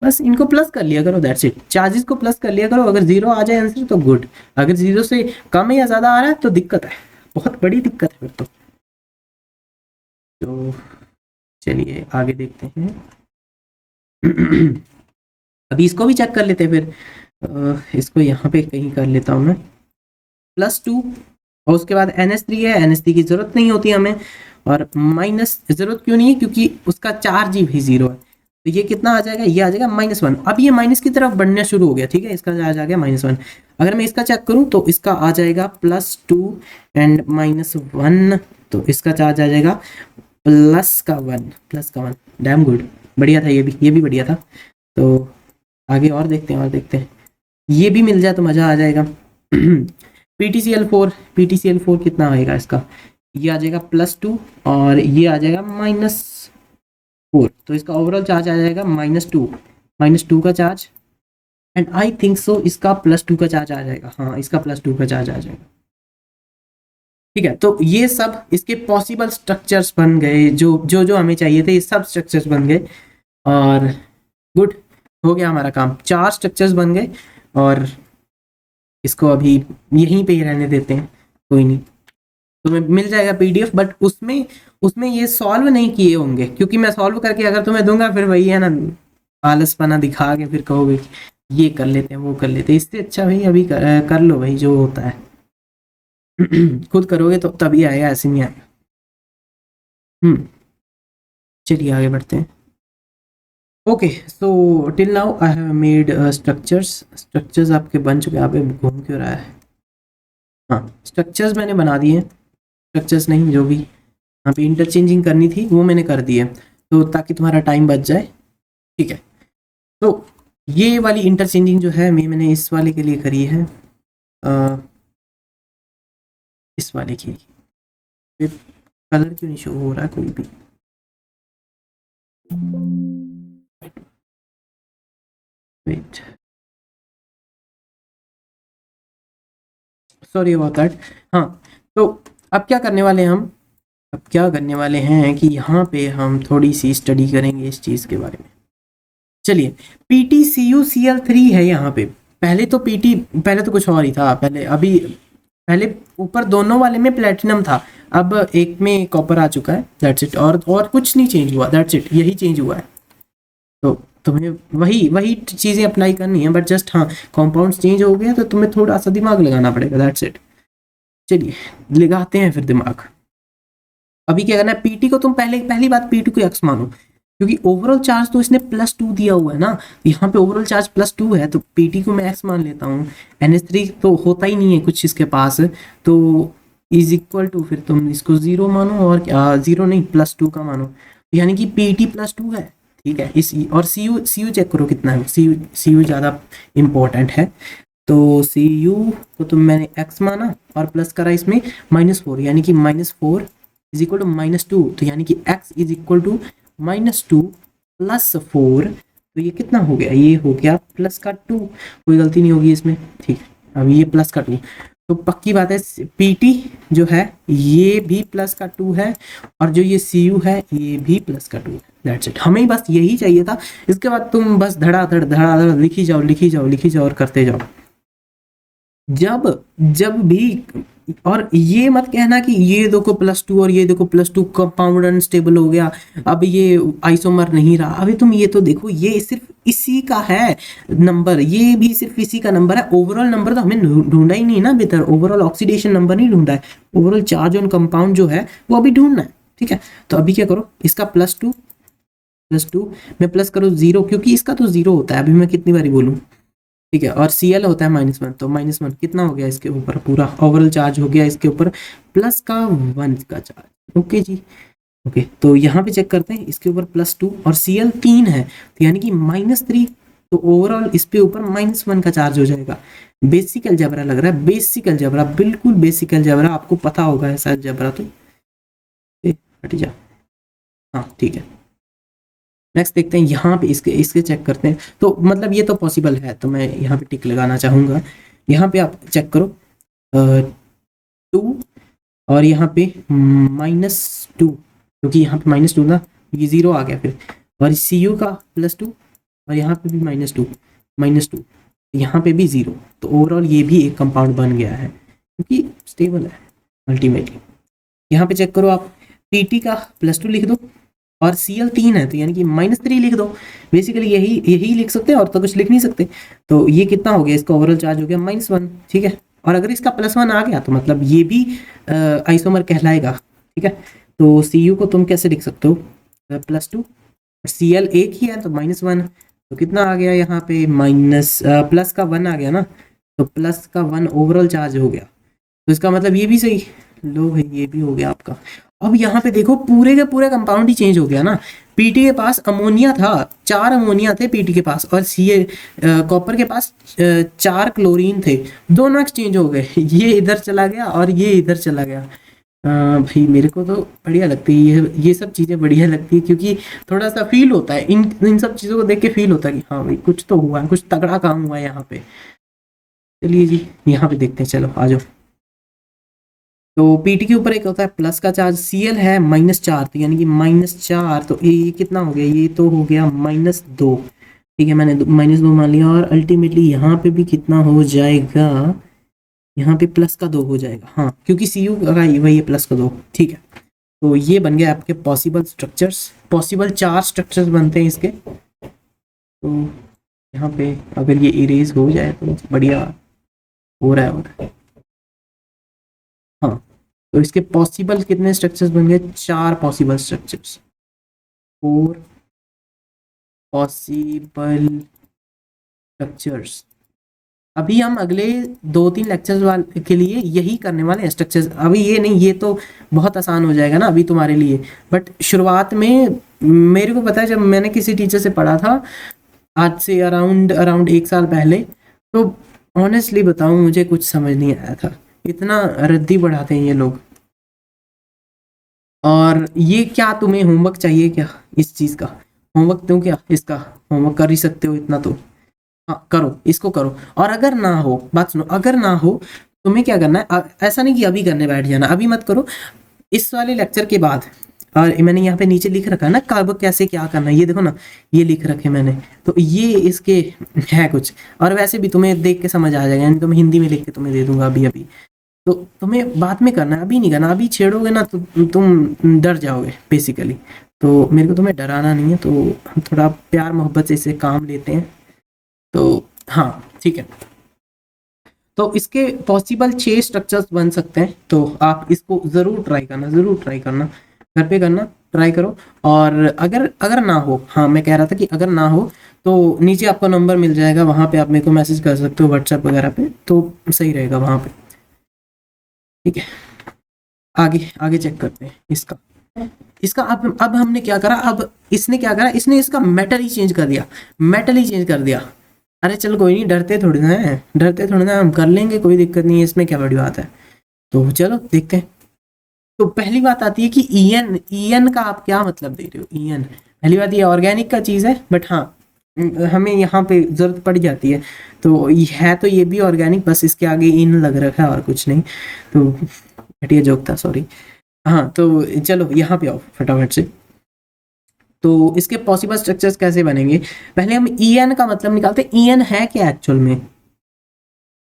बस इनको प्लस कर लिया करो, दैट्स इट। चार्जेस को प्लस कर लिया करो, अगर 0 आ जाए आंसर तो गुड, अगर 0 से कम या ज़्यादा आ रहा है तो दिक्कत है, बहुत बड़ी दिक्कत है फिर तो चलिए आगे देखते हैं। अभी इसको भी चेक कर लेते हैं फिर। इसको यहाँ पे कहीं कर लेता हूँ मैं, +2 और उसके बाद NH3 है, NH3 की जरूरत नहीं होती हमें, और माइनस जरूरत क्यों नहीं है, क्योंकि उसका चार्ज ही भी 0 है। तो ये कितना आ जाएगा, ये आ जाएगा -1। अब ये माइनस की तरफ बढ़ना शुरू हो गया। ठीक है, इसका चार्ज आ गया -1। अगर मैं इसका चेक करूँ तो इसका आ जाएगा +2 एंड -1, तो इसका चार्ज आ जाएगा +1। डैम गुड, बढ़िया था, ये भी बढ़िया था। तो आगे और देखते हैं, और देखते हैं, ये भी मिल जाए तो मज़ा आ जाएगा। PTCl4 कितना आएगा इसका, ये आ जाएगा +2 और ये आ जाएगा -4। तो इसका ओवरऑल चार्ज आ जाएगा -2 का charge, and I think so इसका +2 का चार्ज आ जाएगा। हाँ, इसका +2 का चार्ज आ जाएगा। ठीक है, तो ये सब इसके पॉसिबल स्ट्रक्चर्स बन गए, जो जो जो हमें चाहिए थे, ये सब स्ट्रक्चर्स बन गए, और गुड, हो गया हमारा काम। 4 स्ट्रक्चर्स बन गए, और इसको अभी यहीं पे ही रहने देते हैं, कोई नहीं। तुम्हें मिल जाएगा PDF, बट उसमें उसमें ये सॉल्व नहीं किए होंगे, क्योंकि मैं सॉल्व करके अगर तुम्हें दूंगा फिर वही है ना, आलसपना दिखा के फिर कहोगे कि ये कर लेते हैं, वो कर लेते हैं। इससे अच्छा भाई अभी कर लो भाई, जो होता है। खुद करोगे तो तभी आएगा, ऐसे नहीं आएगा। चलिए आगे बढ़ते हैं। Okay, so till now I have made structures आपके बन चुके हैं। आप घूम क्यों रहा है। हाँ, स्ट्रक्चर्स मैंने बना दिए हैं, स्ट्रक्चर्स नहीं, जो भी यहाँ पे इंटरचेंजिंग करनी थी वो मैंने कर दी है, तो ताकि तुम्हारा टाइम बच जाए। ठीक है, तो ये वाली इंटरचेंजिंग जो है मैंने इस वाले के लिए करी है, इस वाले की। कलर क्यों नहीं शो हो रहा है कोई भी, वेट, सॉरी अबाउट दैट। हाँ, तो अब क्या करने वाले हैं हम, अब क्या करने वाले हैं कि यहाँ पे हम थोड़ी सी स्टडी करेंगे इस चीज़ के बारे में। चलिए, PTCuCl3 है यहाँ पे। पहले तो पहले तो कुछ और ही था, पहले ऊपर दोनों वाले में प्लेटिनम था, अब एक में कॉपर आ चुका है, दैट्स इट। और कुछ नहीं चेंज हुआ, दैट्स इट, यही चेंज हुआ है। तो तुम्हें वही वही चीज़ें अप्लाई करनी है, बट जस्ट हाँ, कॉम्पाउंड्स चेंज हो गए तो तुम्हें थोड़ा सा दिमाग लगाना पड़ेगा, दैट्स इट। चलिए लगाते हैं फिर दिमाग। अभी क्या करना है, पीटी को तुम पहली बात पी2 को x मानो, क्योंकि ओवरऑल चार्ज तो इसने +2 दिया हुआ है ना, यहाँ पे ओवरऑल चार्ज +2 है, तो पीटी को मैं x मान लेता हूँ। NH3 तो होता ही नहीं है कुछ इसके पास, तो इज इक्वल टू, फिर तुम इसको 0 मानो, और क्या 0 नहीं +2 का मानो, यानी कि पीटी +2 है। ठीक है, इस और सी यू चेक करो कितना है, सी यू ज़्यादा इम्पोर्टेंट है। तो सी यू को तुम मैंने x माना और प्लस करा इसमें -4, यानी कि -4 इज इक्वल टू -2, तो यानी कि x इज इक्वल टू -2 + 4, तो ये कितना हो गया, ये हो गया +2, कोई गलती नहीं होगी इसमें। ठीक है, अब ये +2, तो पक्की बात है पीटी जो है ये भी +2 है, और जो ये सी यू है ये भी +2 है, दैट्स इट। हमें बस यही चाहिए था, इसके बाद तुम बस धड़ाधड़ लिखी जाओ और करते जाओ। जब भी और ये मत कहना कि ये देखो +2 और ये देखो +2 कंपाउंड अनस्टेबल हो गया, अब ये आइसोमर नहीं रहा। अभी तुम ये तो देखो, ये सिर्फ इसी का है नंबर, ये भी सिर्फ इसी का नंबर है। ओवरऑल नंबर तो हमें ढूंढा ही नहीं ना बेहतर, ओवरऑल ऑक्सीडेशन नंबर नहीं ढूंढा है, ओवरऑल चार्ज ऑन कंपाउंड जो है वो अभी ढूंढना है। ठीक है, तो अभी क्या करो, इसका +2 में प्लस करो 0, क्योंकि इसका तो 0 होता है, अभी मैं कितनी बारी बोलूँ। ठीक है, और Cl होता है -1, तो -1 कितना हो गया इसके ऊपर, पूरा ओवरऑल चार्ज हो गया इसके ऊपर +1 का चार्ज। ओके जी, ओके। तो यहाँ पे चेक करते हैं, इसके ऊपर +2 और Cl 3 है, तो यानी कि -3, तो ओवरऑल इस पे ऊपर -1 का चार्ज हो जाएगा। बेसिक अलजेब्रा लग रहा है, बेसिक अलजेब्रा, बिल्कुल बेसिक अलजेब्रा, आपको पता होगा ऐसा अलजेब्रा तो। हट जा, हाँ ठीक है। नेक्स्ट देखते हैं, यहाँ पे इसके चेक करते हैं। तो मतलब ये तो पॉसिबल है, तो मैं यहाँ पे टिक लगाना चाहूँगा। यहाँ पे आप चेक करो 2 और यहाँ पे -2, क्योंकि यहाँ पे -2 ना, ये 0 आ गया फिर, और Cu का +2 और यहाँ पे भी -2 यहाँ पे भी 0, तो ओवरऑल ये भी एक कंपाउंड बन गया है, क्योंकि स्टेबल है अल्टीमेटली। यहाँ पे चेक करो आप, Pt का +2 लिख दो और Cl 3 है, तो यानी कि -3 लिख दो। बेसिकली यही लिख सकते हैं, और तो कुछ लिख नहीं सकते। तो ये कितना हो गया, इसका ओवरऑल चार्ज हो गया -1। ठीक है, और अगर इसका +1 आ गया तो मतलब ये भी आइसोमर कहलाएगा। ठीक है, तो Cu को तुम कैसे लिख सकते हो, +2, Cl एक ही है तो -1, तो कितना आ गया यहाँ पे, प्लस का 1 आ गया ना, तो प्लस का 1 ओवरऑल चार्ज हो गया। तो इसका मतलब ये भी सही, लो भाई ये भी हो गया आपका। अब यहाँ पे देखो, पूरे के पूरे कंपाउंड ही चेंज हो गया ना। पीटी के पास अमोनिया था, 4 अमोनिया थे पीटी के पास, और कॉपर के पास 4 क्लोरीन थे, दोनों एक्सचेंज हो गए। ये इधर चला गया और ये इधर चला गया। भाई मेरे को तो बढ़िया लगती है ये सब चीज़ें बढ़िया लगती है, क्योंकि थोड़ा सा फील होता है इन सब चीज़ों को देख के, फील होता है कि हाँ भाई कुछ तो हुआ है, कुछ तगड़ा काम हुआ है यहाँ पे। चलिए जी, यहाँ पे देखते हैं, चलो आ जाओ। तो पीटी के ऊपर एक होता है प्लस का चार्ज, Cl है -4, तो यानी कि -4, तो ये कितना हो गया, ये तो हो गया -2। ठीक है, मैंने -2 मान लिया, और अल्टीमेटली यहाँ पे भी कितना हो जाएगा, यहाँ पे +2 हो जाएगा। हाँ, क्योंकि Cu का वही है +2। ठीक है, तो ये बन गया आपके पॉसिबल स्ट्रक्चर्स, पॉसिबल 4 स्ट्रक्चर्स बनते हैं इसके। तो यहाँ पे अगर ये इरेज हो जाए तो बढ़िया हो रहा है। हाँ, तो इसके पॉसिबल कितने स्ट्रक्चर्स बन गए, 4 पॉसिबल स्ट्रक्चर्स, 4 पॉसिबल स्ट्रक्चर्स। अभी हम अगले 2-3 लेक्चर्स के लिए यही करने वाले हैं स्ट्रक्चर्स। अभी ये नहीं, ये तो बहुत आसान हो जाएगा ना अभी तुम्हारे लिए, बट शुरुआत में मेरे को पता है, जब मैंने किसी टीचर से पढ़ा था आज से अराउंड 1 साल पहले, तो ऑनेस्टली बताऊं मुझे कुछ समझ नहीं आया था, इतना रद्दी बढ़ाते हैं ये लोग। और ये क्या तुम्हें होमवर्क चाहिए क्या इस चीज़ का, होमवर्क दूं क्या इसका, होमवर्क कर ही सकते हो इतना तो, हाँ करो, इसको करो। और अगर ना हो, बात सुनो, अगर ना हो तुम्हें क्या करना है, ऐसा नहीं कि अभी करने बैठ जाना, अभी मत करो, इस वाले लेक्चर के बाद। और मैंने यहाँ पे नीचे लिख रखा है ना कब कैसे क्या करना है, ये देखो ना, ये लिख रखे मैंने, तो ये इसके है कुछ। और वैसे भी तुम्हें देख के समझ आ जाएगा, यानी तो मैं हिंदी में लिख के तुम्हें दे दूंगा अभी, तो तुम्हें बाद में करना है, अभी नहीं करना। अभी छेड़ोगे ना तो तुम डर जाओगे बेसिकली, तो मेरे को तुम्हें डराना नहीं है, तो हम थोड़ा प्यार मोहब्बत से इसे काम लेते हैं। तो हाँ ठीक है, तो इसके पॉसिबल 6 स्ट्रक्चर्स बन सकते हैं, तो आप इसको ज़रूर ट्राई करना, घर पे करना, ट्राई करो। और अगर ना हो, हाँ मैं कह रहा था कि अगर ना हो तो नीचे आपका नंबर मिल जाएगा, वहाँ पे आप मेरे को मैसेज कर सकते हो व्हाट्सएप वगैरह पे, तो सही रहेगा वहाँ पे। ठीक है, आगे चेक करते हैं इसका। अब हमने क्या करा, अब इसने क्या करा, इसने इसका मेटल ही चेंज कर दिया। अरे चल कोई नहीं, डरते थोड़ी ना, हम कर लेंगे, कोई दिक्कत नहीं है, इसमें क्या बड़ी बात है। तो चलो देखते हैं। तो पहली बात आती है कि ईएन का आप क्या मतलब दे रहे हो, ईएन। पहली बात ये ऑर्गेनिक का चीज़ है, बट हाँ हमें यहाँ पे ज़रूरत पड़ जाती है, तो ये भी ऑर्गेनिक, बस इसके आगे इन लग रखा है और कुछ नहीं, तो घटिया जोक था, सॉरी। हाँ, तो चलो यहाँ पे आओ फटाफट से। तो इसके पॉसिबल स्ट्रक्चर्स कैसे बनेंगे, पहले हम ईएन का मतलब निकालते हैं, ईएन है क्या एक्चुअल में।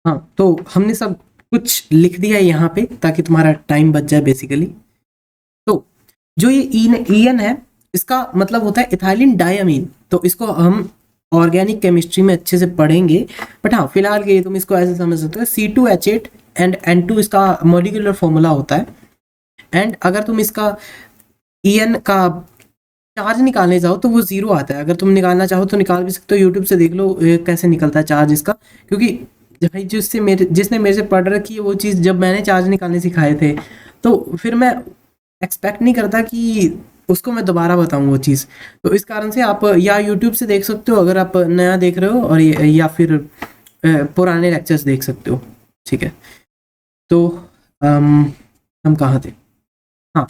हाँ, तो हमने सब कुछ लिख दिया है यहाँ पे ताकि तुम्हारा टाइम बच जाए बेसिकली। तो जो ये ईएन है इसका मतलब होता है इथाइलिन डायमीन, तो इसको हम ऑर्गेनिक केमिस्ट्री में अच्छे से पढ़ेंगे, बट हाँ फिलहाल के लिए तुम इसको ऐसे समझ सकते हो C2H8 एंड N2 इसका मॉलिक्यूलर फॉर्मूला होता है। एंड अगर तुम इसका ईएन का चार्ज निकालने जाओ तो वो जीरो आता है, अगर तुम निकालना चाहो तो निकाल भी सकते हो, यूट्यूब से देख लो कैसे निकलता है चार्ज इसका, क्योंकि भाई जिसने मेरे से पढ़ रखी है वो चीज़ जब मैंने चार्ज निकालने सिखाए थे तो फिर मैं एक्सपेक्ट नहीं करता कि उसको मैं दोबारा बताऊं वो चीज़। तो इस कारण से आप या यूट्यूब से देख सकते हो अगर आप नया देख रहे हो, और या फिर पुराने लेक्चर्स देख सकते हो, ठीक है। तो हम कहाँ थे, हाँ,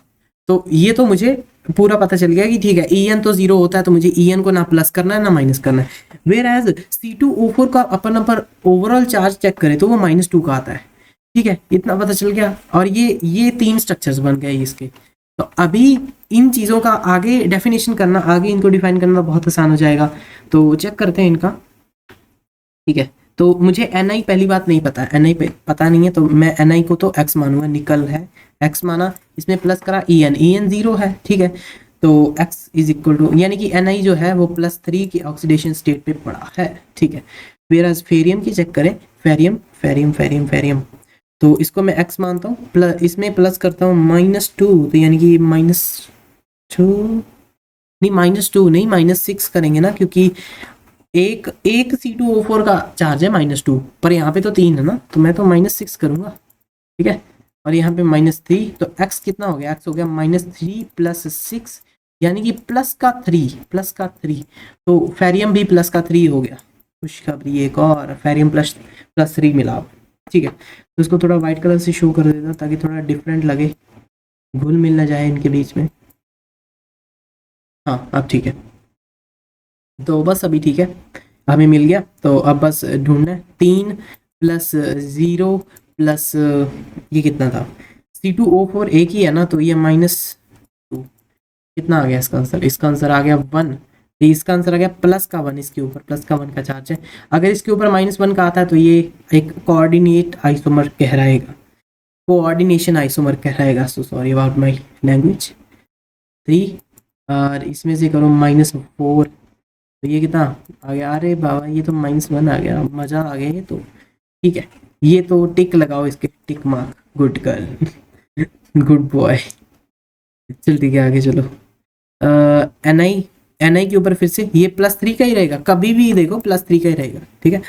तो ये तो मुझे पूरा पता चल गया कि ठीक है ईएन तो जीरो होता है, तो मुझे ईएन को ना प्लस करना है ना माइनस करना है। वेयर एज C2O4 का अपन नंबर ओवरऑल चार्ज चेक करें तो वो -2 का आता है, ठीक है, इतना पता चल गया। और ये 3 स्ट्रक्चर्स बन गए इसके। तो अभी इन चीज़ों का आगे डेफिनेशन करना, आगे इनको डिफाइन करना बहुत आसान हो जाएगा। तो चेक करते हैं इनका, ठीक है। तो मुझे Ni पहली बात नहीं पता, Ni पता नहीं है, तो मैं Ni को तो X मानूंगा, निकल है X माना, इसमें प्लस करा En जीरो है, ठीक है। तो X इज इक्वल टू, यानी कि Ni जो है वो +3 की ऑक्सीडेशन स्टेट पे पड़ा है, ठीक है। वेराज फेरियम की चेक करें, फेरियम फेरियम फेरियम फेरियम, तो इसको मैं X मानता हूँ, इसमें प्लस करता हूँ -2, तो यानी कि -2 नहीं, -2 नहीं, -6 करेंगे ना, क्योंकि एक C2O4 का चार्ज है -2, पर यहाँ पे तो 3 है ना, तो मैं तो -6 करूँगा, ठीक है। और यहाँ पे -3, तो x कितना हो गया, x हो गया -3 + 6, यानी कि प्लस का 3, तो फेरियम भी प्लस का 3 हो गया। खुशखबरी एक और, फेरियम +3 मिला, ठीक है। तो इसको थोड़ा वाइट कलर से शो कर देता ताकि थोड़ा डिफरेंट लगे, घुल मिल ना जाए इनके बीच में। हाँ अब ठीक है, तो बस अभी ठीक है, हमें मिल गया। तो अब बस ढूंढना है 3 + 0 प्लस ये कितना था, C2O4 एक ही है ना, तो ये -2, कितना आ गया इसका आंसर, इसका आंसर आ गया 1, इसका आंसर आ गया प्लस का 1, इसके ऊपर प्लस का 1 का चार्ज है। अगर इसके ऊपर -1 का आता है तो ये एक कोऑर्डिनेट आइसोमर कहलाएगा, कोऑर्डिनेशन आइसोमर कहलाएगा। So sorry about my language. 3 और इसमें से करो -4, तो ये कितना आ गया, अरे बाबा ये तो -1 आ गया, मज़ा आ गया ये तो, ठीक है। ये तो टिक लगाओ इसके, tick mark, good girl good boy. चल ठीक है आगे चलो। एन आई के ऊपर फिर से ये +3 का ही रहेगा, कभी भी देखो +3 का ही रहेगा, ठीक है।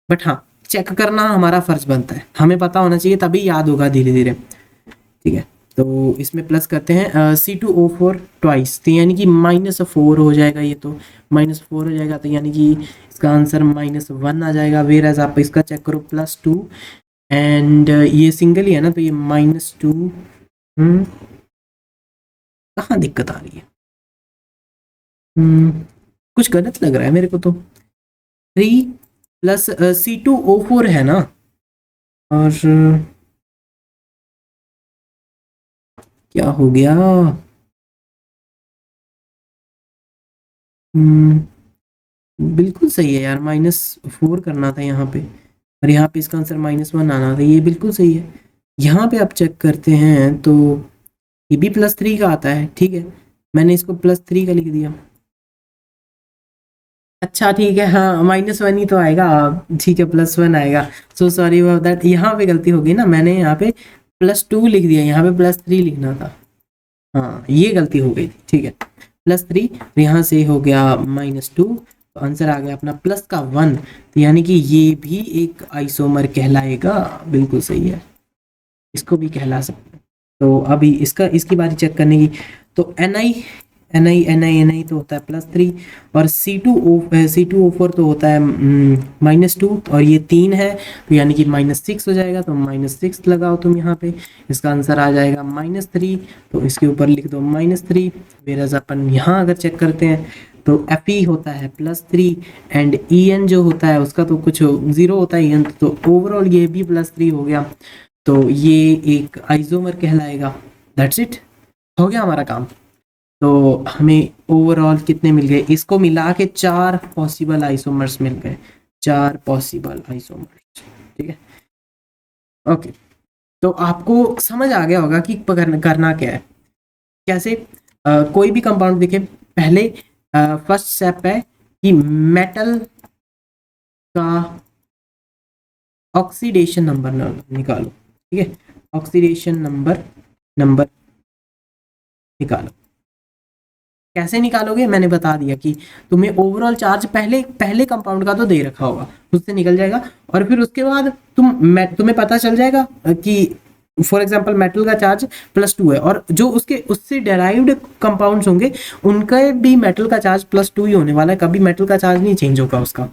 बट हाँ चेक करना हमारा फर्ज बनता है, हमें पता होना चाहिए, तभी याद होगा धीरे धीरे, ठीक है। तो इसमें प्लस करते हैं C2O4 ट्वाइस, तो यानी कि -4 हो जाएगा, ये तो -4 हो जाएगा, तो यानी कि इसका आंसर -1 आ जाएगा। वेर एज आप इसका चेक करो +2, एंड ये सिंगल ही है ना, तो ये -2, कहाँ दिक्कत आ रही है, कुछ गलत लग रहा है मेरे को तो। 3 + C2O4 है ना, और क्या हो गया, बिल्कुल सही है यार, -4 करना था यहाँ पे, और यहाँ पे इसका आंसर -1 आना था, ये बिल्कुल सही है। यहाँ पे आप चेक करते हैं तो ये भी +3 का आता है, ठीक है, मैंने इसको +3 का लिख दिया। अच्छा ठीक है, हाँ -1 ही तो आएगा, ठीक है +1 आएगा। सो सॉरी अबाउट दैट, यहाँ पे गलती हो गई ना, मैंने यहाँ पे +2 लिख दिया, यहाँ पे +3 लिखना था, हाँ ये गलती हो गई थी, ठीक है। +3, यहाँ से हो गया -2, तो आंसर आ गया अपना प्लस का 1, तो यानी कि ये भी एक आइसोमर कहलाएगा, बिल्कुल सही है, इसको भी कहला सकते हैं। तो अभी इसकी बारी चेक करने की, तो Ni तो होता है +3, और C2O4 तो होता है -2, और ये 3 है, तो यानी कि -6 हो जाएगा, तो -6 लगाओ तुम यहाँ पे, इसका आंसर आ जाएगा -3, तो इसके ऊपर लिख दो -3। वेराज अपन यहाँ अगर चेक करते हैं तो Fe होता है +3, एंड En जो होता है उसका तो कुछ 0 होता है En, तो ओवरऑल ये भी +3 हो गया, तो ये एक आइसोमर कहलाएगा। दैट्स इट, हो गया हमारा काम। तो हमें ओवरऑल कितने मिल गए, इसको मिला के 4 पॉसिबल आइसोमर्स मिल गए, 4 पॉसिबल आइसोमर्स, ठीक है। ओके, तो आपको समझ आ गया होगा कि करना क्या है, कैसे कोई भी कंपाउंड देखे, पहले फर्स्ट स्टेप है कि मेटल का ऑक्सीडेशन नंबर निकालो, ठीक है, ऑक्सीडेशन नंबर नंबर निकालो। कैसे निकालोगे, मैंने बता दिया कि तुम्हें ओवरऑल चार्ज पहले पहले कंपाउंड का तो दे रखा होगा, उससे निकल जाएगा, और फिर उसके बाद तुम्हें पता चल जाएगा कि फॉर एग्जांपल मेटल का चार्ज +2 है, और जो उसके उससे डेराइव्ड कंपाउंड्स होंगे उनका भी मेटल का चार्ज +2 ही होने वाला है, कभी मेटल का चार्ज नहीं चेंज होगा उसका।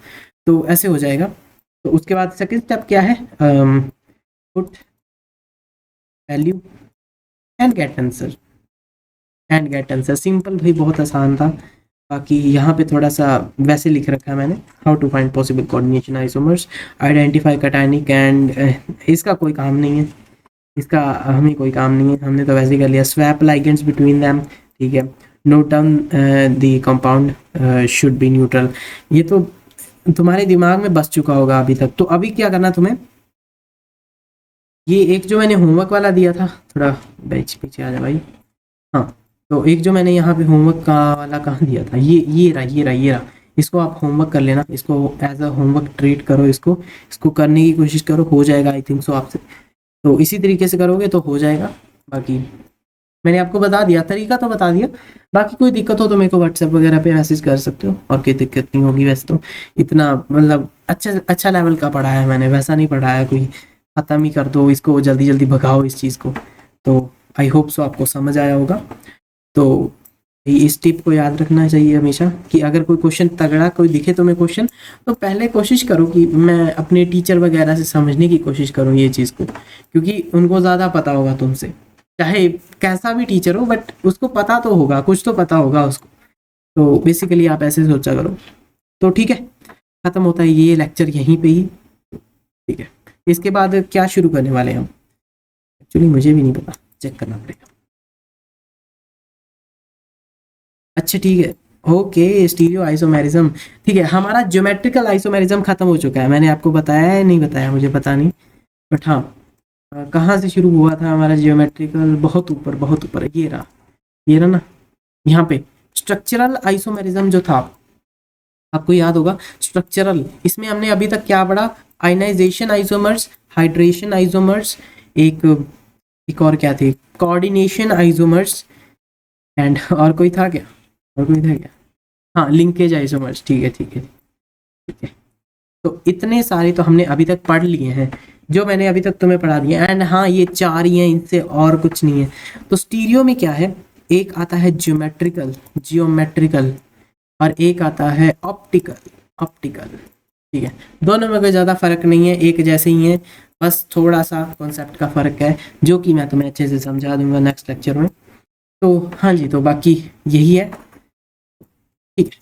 तो ऐसे हो जाएगा। तो उसके बाद सेकंड स्टेप क्या है, put value and get answer, and get answer simple भाई, बहुत आसान था। बाकी यहाँ पे थोड़ा सा वैसे लिख रखा है मैंने, how to find possible coordination isomers, identify cationic and, इसका कोई काम नहीं है, इसका हमें कोई काम नहीं है, हमने तो वैसे ही कर लिया। स्वैप लाइगेंड्स बिटवीन देम, ठीक है, note down the compound should be neutral, ये तो तुम्हारे दिमाग में बस चुका होगा अभी तक। तो अभी क्या करना तुम्हें, ये एक जो मैंने होमवर्क वाला दिया था, थोड़ा बेंच पीछे आ जा भाई, हाँ, तो एक जो मैंने यहाँ पे होमवर्क का वाला कहाँ दिया था, ये रहा, इसको आप होमवर्क कर लेना, इसको एज अ होमवर्क ट्रीट करो, इसको करने की कोशिश करो, हो जाएगा आई थिंक सो आपसे। तो इसी तरीके से करोगे तो हो जाएगा। बाकी मैंने आपको बता दिया, तरीका तो बता दिया, बाकी कोई दिक्कत हो तो मेरे को व्हाट्सएप वगैरह पे मैसेज कर सकते हो, और कोई दिक्कत नहीं होगी। वैसे तो इतना मतलब अच्छा लेवल का पढ़ाया है मैंने, वैसा नहीं पढ़ाया कोई ख़त्म ही कर दो इसको, जल्दी जल्दी भगाओ इस चीज़ को। तो आई होप सो आपको समझ आया होगा। तो इस टिप को याद रखना चाहिए हमेशा कि अगर कोई क्वेश्चन तगड़ा कोई दिखे तुम्हें क्वेश्चन, तो पहले कोशिश करो कि मैं अपने टीचर वगैरह से समझने की कोशिश करूँ ये चीज़ को, क्योंकि उनको ज़्यादा पता होगा तुमसे, चाहे कैसा भी टीचर हो बट उसको पता तो होगा, कुछ तो पता होगा उसको। तो बेसिकली आप ऐसे सोचा करो। तो ठीक है, ख़त्म होता है ये लेक्चर यहीं पे ही, ठीक है। इसके बाद क्या शुरू करने वाले हैं हम, एक्चुअली मुझे भी नहीं पता, चेक करना पड़ेगा। अच्छा ठीक है, ओके, स्टीरियो आइसोमेरिज्म, ठीक है, हमारा ज्योमेट्रिकल आइसोमेरिज्म खत्म हो चुका है। मैंने आपको बताया है नहीं बताया मुझे पता नहीं, बट हाँ, कहाँ से शुरू हुआ था हमारा ज्योमेट्रिकल, बहुत ऊपर, ये रहा ना, यहाँ पे स्ट्रक्चरल आइसोमेरिज्म जो था, आपको याद होगा स्ट्रक्चरल, इसमें हमने अभी तक क्या पढ़ा, आयनाइजेशन आइसोमर्स, हाइड्रेशन आइसोमर्स, एक एक और क्या थे, कोऑर्डिनेशन आइसोमर्स, एंड और कोई था क्या, और कोई था क्या, हाँ, लिंकेज आइसोमर्स, ठीक है। तो इतने सारे तो हमने अभी तक पढ़ लिए हैं, जो मैंने अभी तक तुम्हें पढ़ा दिए, एंड हाँ ये 4 ही हैं, इनसे और कुछ नहीं है। तो स्टीरियो में क्या है, एक आता है जियोमेट्रिकल, और एक आता है ऑप्टिकल, ठीक है। दोनों में कोई ज़्यादा फर्क नहीं है, एक जैसे ही है, बस थोड़ा सा कॉन्सेप्ट का फ़र्क है, जो कि मैं तुम्हें अच्छे से समझा दूंगा नेक्स्ट लेक्चर में। तो हाँ जी, तो बाकी यही है, ठीक है।